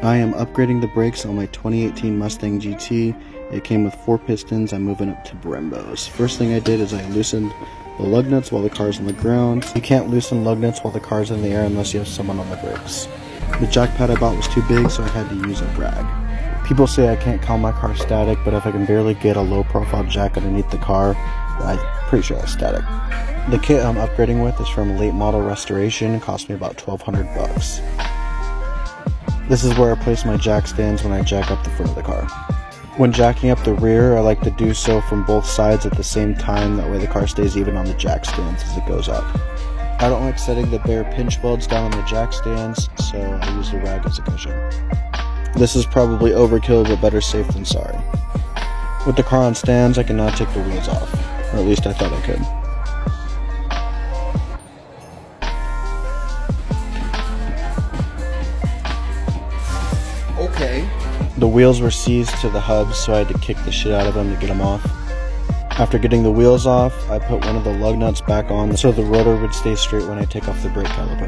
I am upgrading the brakes on my 2018 Mustang GT. It came with 4 pistons. I'm moving up to Brembos. First thing I did is I loosened the lug nuts while the car's on the ground. You can't loosen lug nuts while the car's in the air unless you have someone on the brakes. The jack pad I bought was too big, so I had to use a rag. People say I can't call my car static, but if I can barely get a low profile jack underneath the car, I'm pretty sure that's static. The kit I'm upgrading with is from late model restoration. It cost me about $1,200. This is where I place my jack stands when I jack up the front of the car. When jacking up the rear, I like to do so from both sides at the same time, that way the car stays even on the jack stands as it goes up. I don't like setting the bare pinch welds down on the jack stands, so I use the rag as a cushion. This is probably overkill, but better safe than sorry. With the car on stands, I can now take the wheels off, or at least I thought I could. Okay. The wheels were seized to the hubs, so I had to kick the shit out of them to get them off. After getting the wheels off, I put one of the lug nuts back on so the rotor would stay straight when I take off the brake caliper.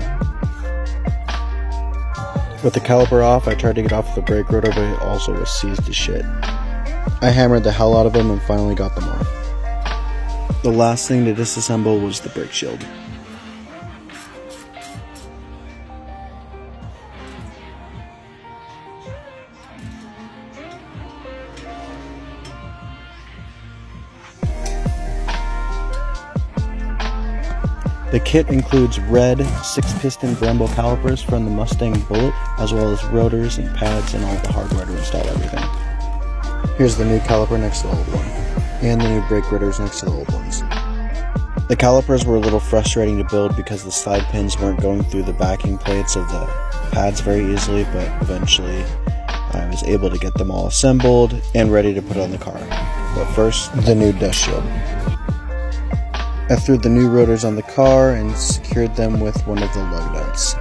With the caliper off, I tried to get off the brake rotor, but it also was seized to shit. I hammered the hell out of them and finally got them off. The last thing to disassemble was the brake shield. The kit includes red 6-piston Brembo calipers from the Mustang Bullet, as well as rotors and pads and all the hardware to install everything. Here's the new caliper next to the old one, and the new brake rotors next to the old ones. The calipers were a little frustrating to build because the slide pins weren't going through the backing plates of the pads very easily, but eventually I was able to get them all assembled and ready to put on the car. But first, the new dust shield. I threw the new rotors on the car and secured them with one of the lug nuts.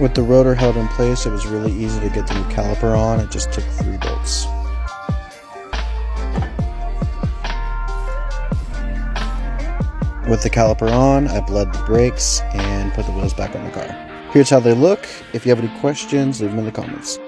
With the rotor held in place, it was really easy to get the new caliper on. It just took 3 bolts. With the caliper on, I bled the brakes and put the wheels back on the car. Here's how they look. If you have any questions, leave them in the comments.